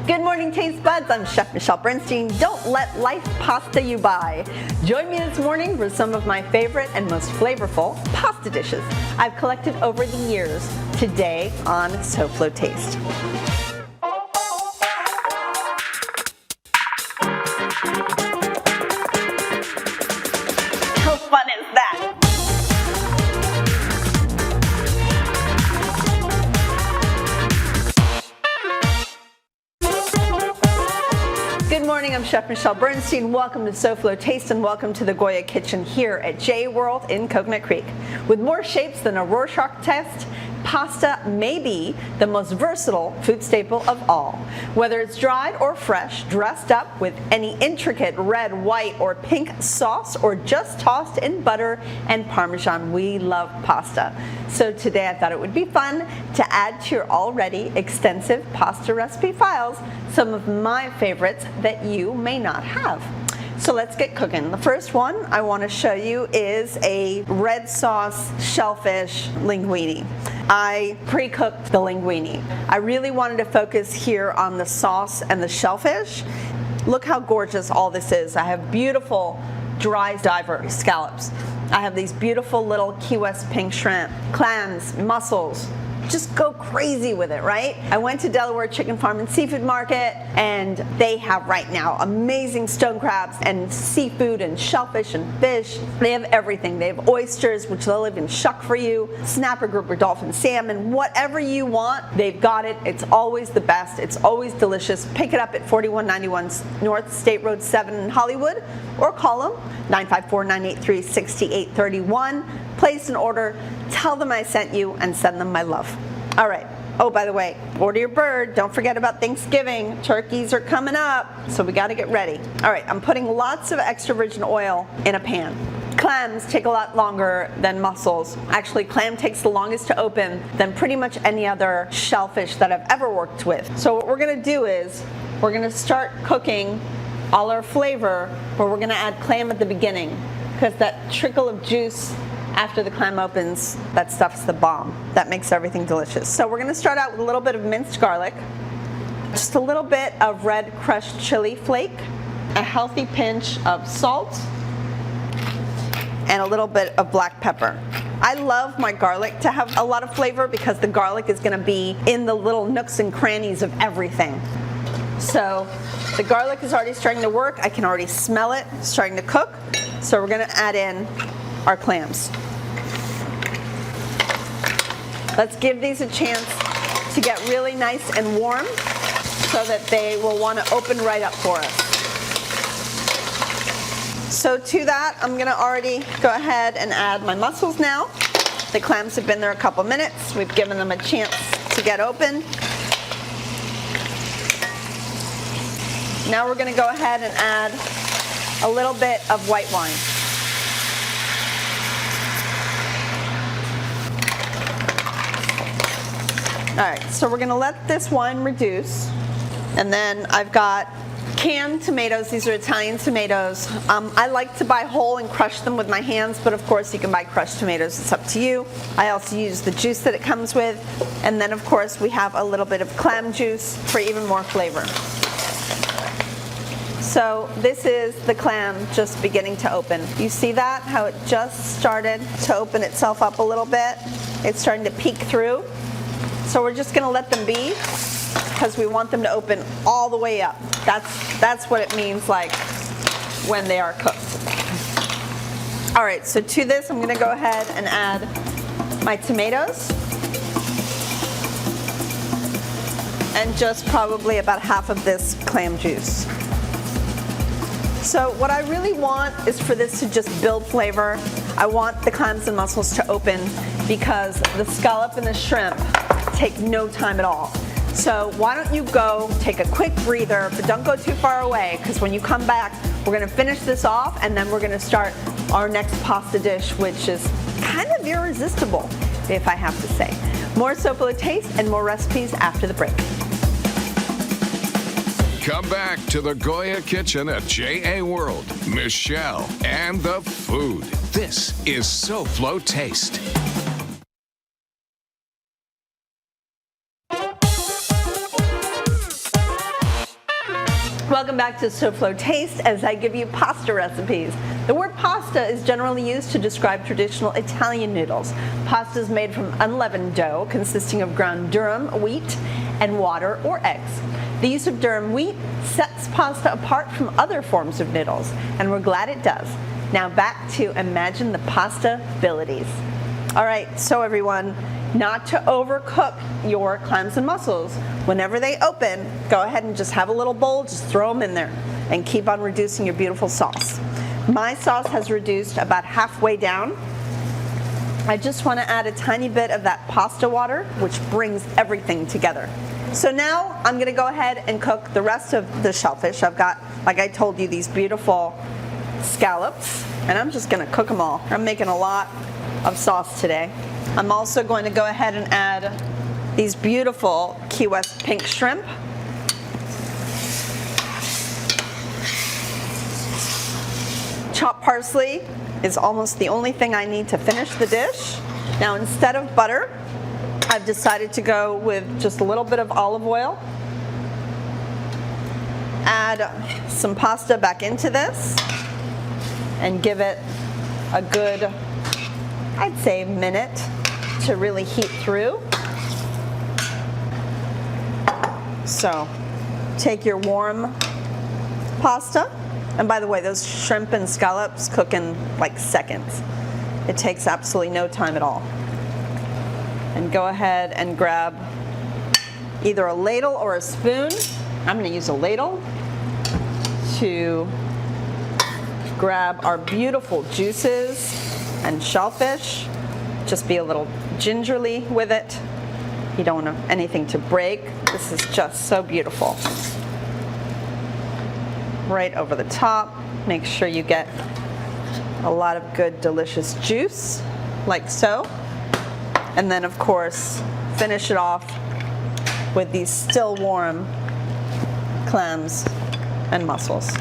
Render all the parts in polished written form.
Good morning, taste buds. I'm Chef Michelle Bernstein. Don't let life pasta you by. Join me this morning for some of my favorite and most flavorful pasta dishes I've collected over the years today on SoFlo Taste. How fun is that? Good morning, I'm Chef Michelle Bernstein. Welcome to SoFlo Taste and welcome to the Goya Kitchen here at J World in Coconut Creek. With more shapes than a Rorschach test, pasta may be the most versatile food staple of all. Whether it's dried or fresh, dressed up with any intricate red, white, or pink sauce, or just tossed in butter and Parmesan, we love pasta. So today I thought it would be fun to add to your already extensive pasta recipe files some of my favorites that you may not have. So let's get cooking. The first one I want to show you is a red sauce shellfish linguine. I pre-cooked the linguine. I really wanted to focus here on the sauce and the shellfish. Look how gorgeous all this is. I have beautiful dry diver scallops. I have these beautiful little Key West pink shrimp, clams, mussels. Just go crazy with it, right? I went to Delaware Chicken Farm and Seafood Market, and they have right now amazing stone crabs and seafood and shellfish and fish. They have everything. They have oysters, which they'll even shuck for you, snapper, grouper, dolphin, salmon, whatever you want, they've got it. It's always the best. It's always delicious. Pick it up at 4191 North State Road 7 in Hollywood, or call them 954-983-6831. Place an order, tell them I sent you, and send them my love. All right. Oh, by the way, order your bird. Don't forget about Thanksgiving. Turkeys are coming up, so we got to get ready. All right, I'm putting lots of extra virgin oil in a pan. Clams take a lot longer than mussels. Actually, clam takes the longest to open than pretty much any other shellfish that I've ever worked with. So what we're going to do is we're going to start cooking all our flavor, but we're going to add clam at the beginning because that trickle of juice after the clam opens, that stuff's the bomb. That makes everything delicious. So we're going to start out with a little bit of minced garlic, just a little bit of red crushed chili flake, a healthy pinch of salt, and a little bit of black pepper. I love my garlic to have a lot of flavor because the garlic is going to be in the little nooks and crannies of everything. So the garlic is already starting to work. I can already smell it starting to cook. So we're going to add in our clams. Let's give these a chance to get really nice and warm so that they will want to open right up for us. So to that, I'm going to already go ahead and add my mussels now. The clams have been there a couple minutes. We've given them a chance to get open. Now we're going to go ahead and add a little bit of white wine. All right, so we're going to let this wine reduce, and then I've got canned tomatoes. These are Italian tomatoes. I like to buy whole and crush them with my hands, but of course you can buy crushed tomatoes. It's up to you. I also use the juice that it comes with, and then of course we have a little bit of clam juice for even more flavor. So this is the clam just beginning to open. You see that? How it just started to open itself up a little bit. It's starting to peek through. So we're just going to let them be because we want them to open all the way up. That's what it means like when they are cooked. All right, so to this I'm going to go ahead and add my tomatoes and just probably about half of this clam juice. So what I really want is for this to just build flavor. I want the clams and mussels to open because the scallop and the shrimp take no time at all. So why don't you go take a quick breather, but don't go too far away because when you come back, we're going to finish this off and then we're going to start our next pasta dish, which is kind of irresistible, if I have to say. More SoFlo Taste and more recipes after the break. Come back to the Goya Kitchen at J.A. World. Michelle and the food. This is SoFlo Taste. Welcome back to SoFlo Taste as I give you pasta recipes. The word pasta is generally used to describe traditional Italian noodles. Pasta is made from unleavened dough consisting of ground durum wheat and water or eggs. The use of durum wheat sets pasta apart from other forms of noodles, and we're glad it does. Now back to imagine the PASTAbilities. All right, so everyone, not to overcook your clams and mussels. Whenever they open, go ahead and just have a little bowl, just throw them in there and keep on reducing your beautiful sauce. My sauce has reduced about halfway down. I just want to add a tiny bit of that pasta water, which brings everything together. So now I'm going to go ahead and cook the rest of the shellfish. I've got, like I told you, these beautiful scallops, and I'm just going to cook them all. I'm making a lot of sauce today. I'm also going to go ahead and add these beautiful Key West pink shrimp. Chopped parsley is almost the only thing I need to finish the dish. Now instead of butter, I've decided to go with just a little bit of olive oil. Add some pasta back into this and give it a good, I'd say, minute to really heat through. So take your warm pasta, and by the way, those shrimp and scallops cook in like seconds. It takes absolutely no time at all. And go ahead and grab either a ladle or a spoon. I'm going to use a ladle to grab our beautiful juices and shellfish. Just be a little gingerly with it. You don't want anything to break. This is just so beautiful. Right over the top. Make sure you get a lot of good, delicious juice, like so. And then, of course, finish it off with these still warm clams and mussels.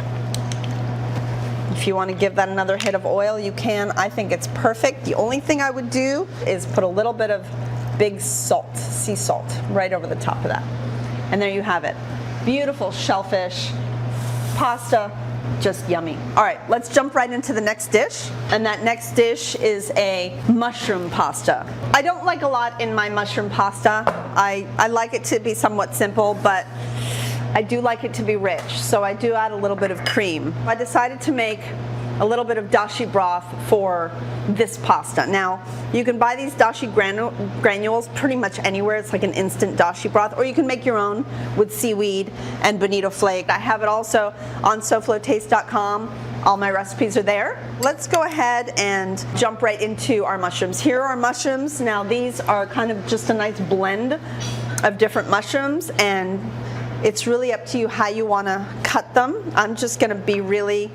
If you want to give that another hit of oil, you can. I think it's perfect. The only thing I would do is put a little bit of big salt, sea salt, right over the top of that. And there you have it. Beautiful shellfish, pasta, just yummy. All right, let's jump right into the next dish. And that next dish is a mushroom pasta. I don't like a lot in my mushroom pasta. I like it to be somewhat simple, but I do like it to be rich, so I do add a little bit of cream. I decided to make a little bit of dashi broth for this pasta. Now, you can buy these dashi granules pretty much anywhere. It's like an instant dashi broth, or you can make your own with seaweed and bonito flake. I have it also on SoFloTaste.com. All my recipes are there. Let's go ahead and jump right into our mushrooms. Here are our mushrooms. Now, these are kind of just a nice blend of different mushrooms, and it's really up to you how you want to cut them. I'm just going to be really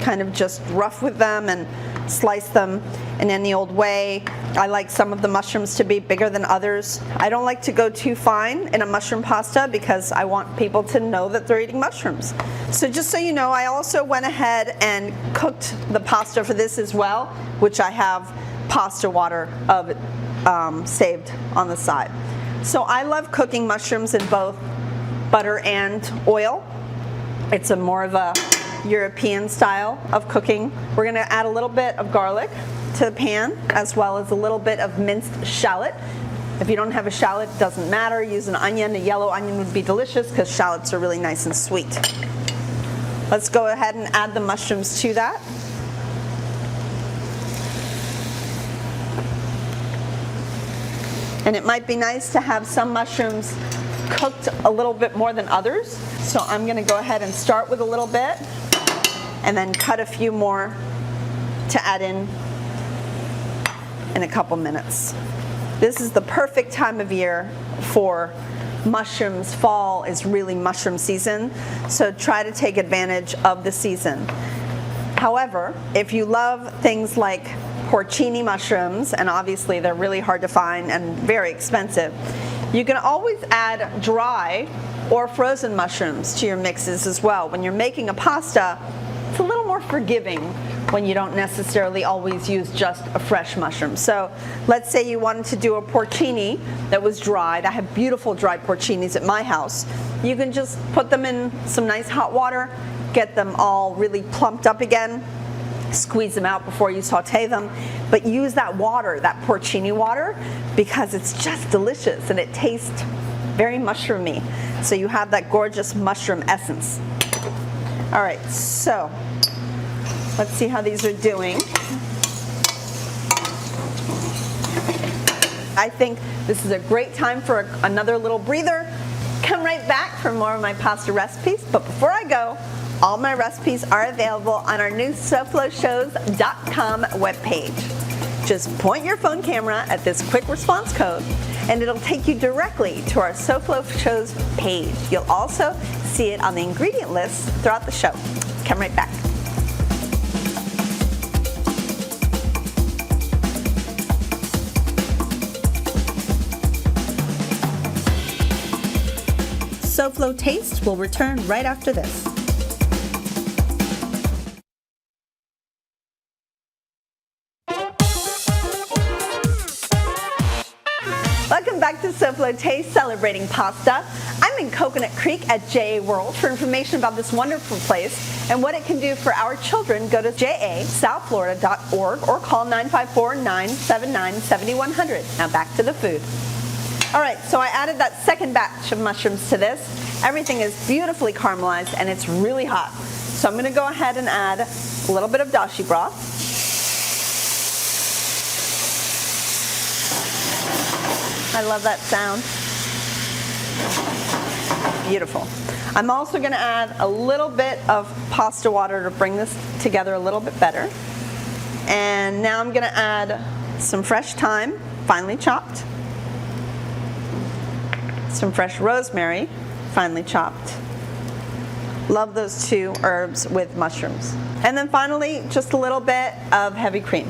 kind of just rough with them and slice them in any old way. I like some of the mushrooms to be bigger than others. I don't like to go too fine in a mushroom pasta because I want people to know that they're eating mushrooms. So just so you know, I also went ahead and cooked the pasta for this as well, which I have pasta water of saved on the side. So I love cooking mushrooms in both butter and oil. It's a more of a European style of cooking. We're going to add a little bit of garlic to the pan, as well as a little bit of minced shallot. If you don't have a shallot, it doesn't matter. Use an onion. A yellow onion would be delicious because shallots are really nice and sweet. Let's go ahead and add the mushrooms to that. And it might be nice to have some mushrooms cooked a little bit more than others. So I'm going to go ahead and start with a little bit and then cut a few more to add in a couple minutes. This is the perfect time of year for mushrooms. Fall is really mushroom season, so try to take advantage of the season. However, if you love things like porcini mushrooms, and obviously they're really hard to find and very expensive, you can always add dry or frozen mushrooms to your mixes as well. When you're making a pasta, it's a little more more forgiving when you don't necessarily always use just a fresh mushroom. So let's say you wanted to do a porcini that was dried. I have beautiful dried porcinis at my house. You can just put them in some nice hot water, get them all really plumped up again, squeeze them out before you saute them, but use that water, that porcini water, because it's just delicious and it tastes very mushroomy. So you have that gorgeous mushroom essence. All right, so let's see how these are doing. I think this is a great time for another little breather. Come right back for more of my pasta recipes, but before I go, all my recipes are available on our new SoFloShows.com webpage. Just point your phone camera at this quick response code and it'll take you directly to our SoFlo Shows page. You'll also see it on the ingredient list throughout the show. Come right back. SoFlo Taste will return right after this. Welcome back to SoFlo Taste, celebrating pasta. I'm in Coconut Creek at JA World. For information about this wonderful place and what it can do for our children, go to jasouthflorida.org or call 954-979-7100. Now back to the food. All right, so I added that second batch of mushrooms to this. Everything is beautifully caramelized and it's really hot. So I'm going to go ahead and add a little bit of dashi broth. I love that sound. Beautiful. I'm also going to add a little bit of pasta water to bring this together a little bit better. And now I'm going to add some fresh thyme, finely chopped. Some fresh rosemary, finely chopped. Love those two herbs with mushrooms. And then finally, just a little bit of heavy cream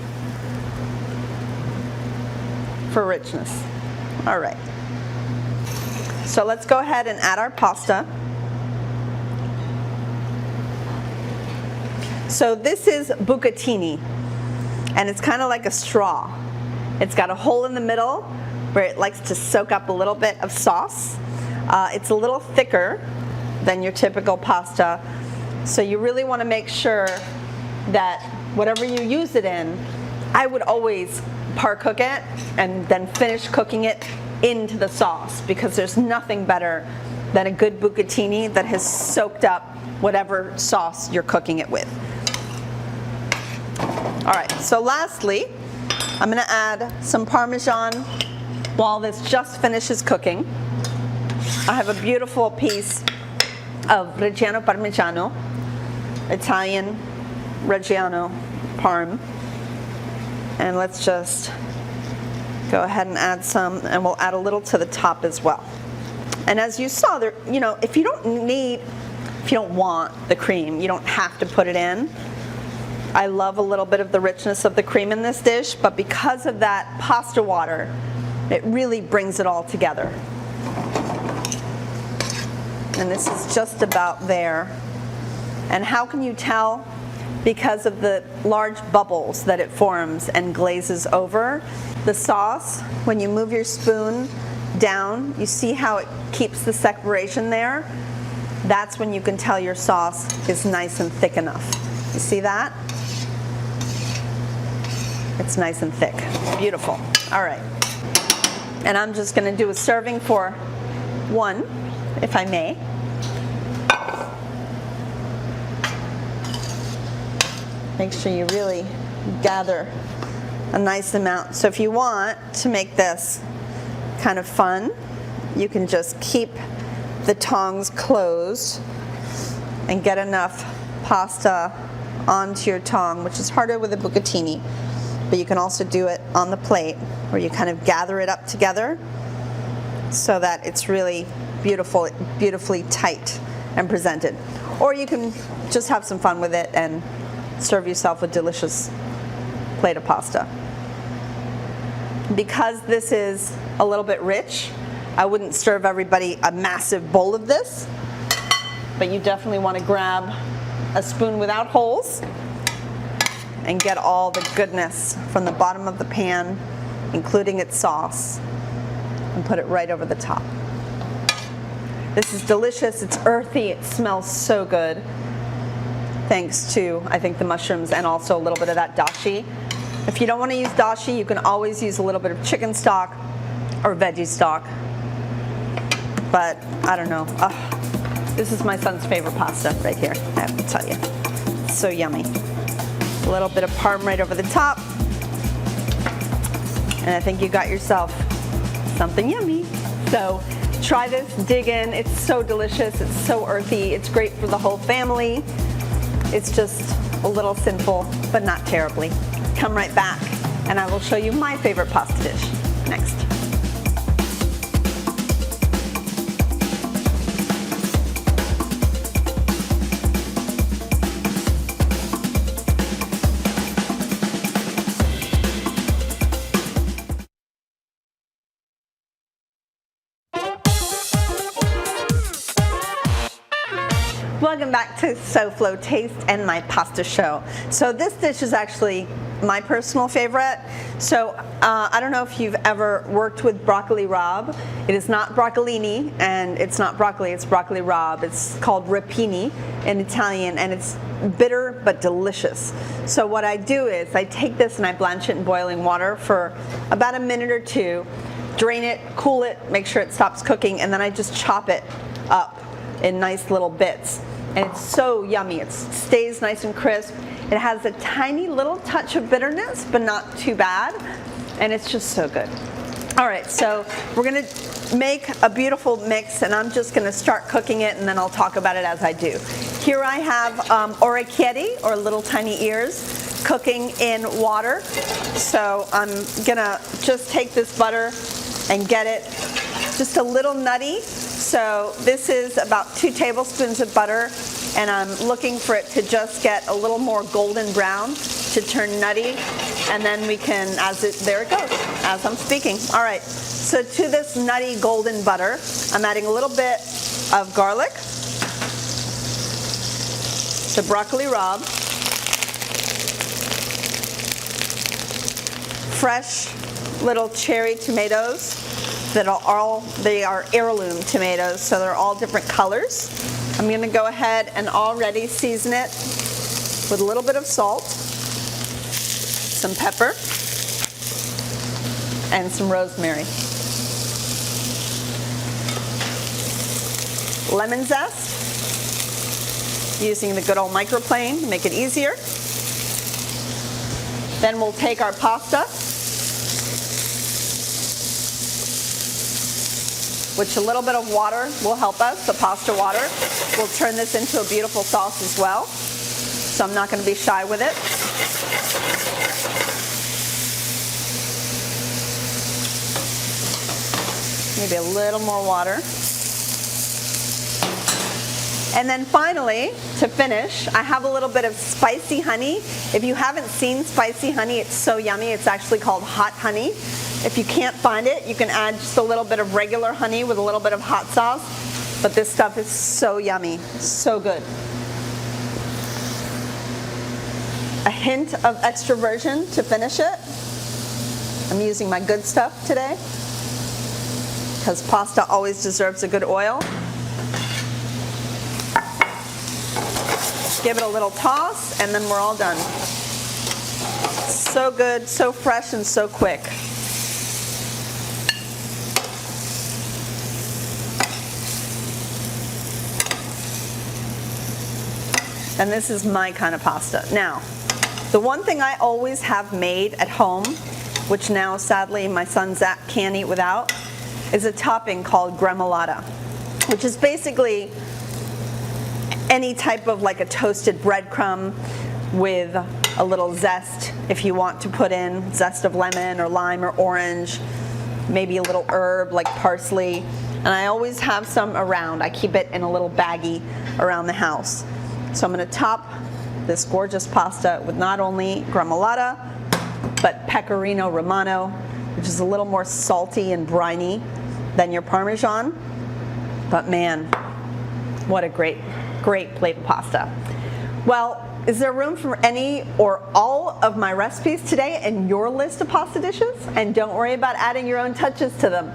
for richness. All right. So let's go ahead and add our pasta. So this is bucatini, and it's kind of like a straw. It's got a hole in the middle where it likes to soak up a little bit of sauce. It's a little thicker than your typical pasta, so you really want to make sure that whatever you use it in, I would always par-cook it and then finish cooking it into the sauce, because there's nothing better than a good bucatini that has soaked up whatever sauce you're cooking it with. All right, so lastly, I'm going to add some Parmesan while this just finishes cooking. I have a beautiful piece of Reggiano Parmigiano, Italian Reggiano Parm. And let's just go ahead and add some, and we'll add a little to the top as well. And as you saw there, if you don't want the cream, you don't have to put it in. I love a little bit of the richness of the cream in this dish, but because of that pasta water, it really brings it all together. And this is just about there. And how can you tell? Because of the large bubbles that it forms and glazes over. The sauce, when you move your spoon down, you see how it keeps the separation there? That's when you can tell your sauce is nice and thick enough. You see that? It's nice and thick. Beautiful. All right. And I'm just going to do a serving for one, if I may. Make sure you really gather a nice amount. So if you want to make this kind of fun, you can just keep the tongs closed and get enough pasta onto your tongue, which is harder with a bucatini, but you can also do it on the plate where you kind of gather it up together so that it's really beautifully tight and presented. Or you can just have some fun with it and serve yourself a delicious plate of pasta. Because this is a little bit rich, I wouldn't serve everybody a massive bowl of this, but you definitely want to grab a spoon without holes and get all the goodness from the bottom of the pan, including its sauce, and put it right over the top. This is delicious, it's earthy, it smells so good. Thanks to, I think, the mushrooms and also a little bit of that dashi. If you don't want to use dashi, you can always use a little bit of chicken stock or veggie stock. But I don't know. This is my son's favorite pasta right here, I have to tell you. It's so yummy. A little bit of parm right over the top. And I think you got yourself something yummy. So try this, dig in. It's so delicious, it's so earthy. It's great for the whole family. It's just a little sinful, but not terribly. Come right back, and I will show you my favorite pasta dish next. Welcome back to SoFlo Taste and my pasta show. So this dish is actually my personal favorite. So I don't know if you've ever worked with broccoli rabe. It is not broccolini, and it's not broccoli, it's broccoli rabe. It's called rapini in Italian, and it's bitter but delicious. So what I do is I take this and I blanch it in boiling water for about a minute or two, drain it, cool it, make sure it stops cooking, and then I just chop it up in nice little bits. And it's so yummy. It stays nice and crisp. It has a tiny little touch of bitterness, but not too bad. And it's just so good. All right, so we're gonna make a beautiful mix, and I'm just gonna start cooking it, and then I'll talk about it as I do. Here I have orecchiette, or little tiny ears, cooking in water. So I'm gonna just take this butter and get it just a little nutty. So this is about 2 tablespoons of butter, and I'm looking for it to just get a little more golden brown to turn nutty, and then we can, there it goes, as I'm speaking. All right, so to this nutty golden butter, I'm adding a little bit of garlic, the broccoli rabe, fresh little cherry tomatoes. They are heirloom tomatoes, so they're all different colors. I'm going to go ahead and already season it with a little bit of salt, some pepper, and some rosemary. Lemon zest, using the good old microplane to make it easier. Then we'll take our pasta, which a little bit of water will help us, the pasta water. We'll turn this into a beautiful sauce as well. So I'm not going to be shy with it. Maybe a little more water. And then finally, to finish, I have a little bit of spicy honey. If you haven't seen spicy honey, it's so yummy. It's actually called hot honey. If you can't find it, you can add just a little bit of regular honey with a little bit of hot sauce. But this stuff is so yummy, so good. A hint of extra virgin to finish it. I'm using my good stuff today, because pasta always deserves a good oil. Give it a little toss, and then we're all done. So good, so fresh, and so quick. And this is my kind of pasta. Now, the one thing I always have made at home, which now sadly my son Zach can't eat without, is a topping called Gremolata, which is basically any type of like a toasted breadcrumb with a little zest, if you want to put in zest of lemon or lime or orange, maybe a little herb like parsley. And I always have some around. I keep it in a little baggie around the house. So I'm going to top this gorgeous pasta with not only Gremolata, but pecorino romano, which is a little more salty and briny than your Parmesan. But man, what a great plate of pasta. Well, is there room for any or all of my recipes today in your list of pasta dishes? And don't worry about adding your own touches to them.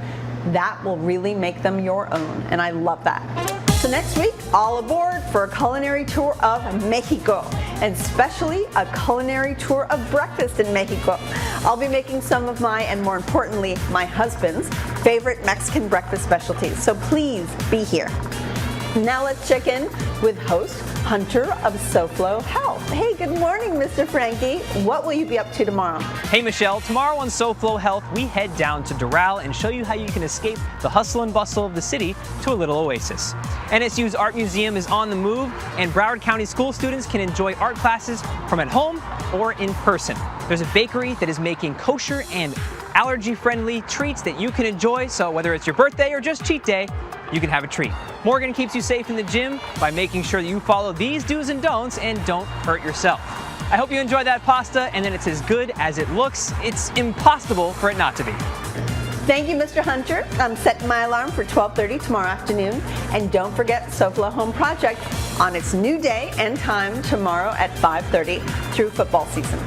That will really make them your own, and I love that. So next week, all aboard for a culinary tour of Mexico, and especially a culinary tour of breakfast in Mexico. I'll be making some of my, and more importantly, my husband's favorite Mexican breakfast specialties, so please be here. Now let's check in with host Hunter of SoFlo Health. Hey, good morning, Mr. Frankie. What will you be up to tomorrow? Hey, Michelle. Tomorrow on SoFlo Health, we head down to Doral and show you how you can escape the hustle and bustle of the city to a little oasis. NSU's Art Museum is on the move, and Broward County school students can enjoy art classes from at home or in person. There's a bakery that is making kosher and allergy-friendly treats that you can enjoy, so whether it's your birthday or just cheat day, you can have a treat. Morgan keeps you safe in the gym by making sure that you follow these do's and don'ts and don't hurt yourself. I hope you enjoy that pasta and that it's as good as it looks. It's impossible for it not to be. Thank you, Mr. Hunter. I'm setting my alarm for 12:30 tomorrow afternoon. And don't forget SoFlo Home Project on its new day and time tomorrow at 5:30 through football season.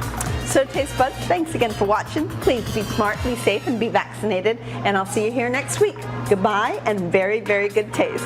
So Taste Buds, thanks again for watching. Please be smart, be safe, and be vaccinated. And I'll see you here next week. Goodbye and very, very good taste.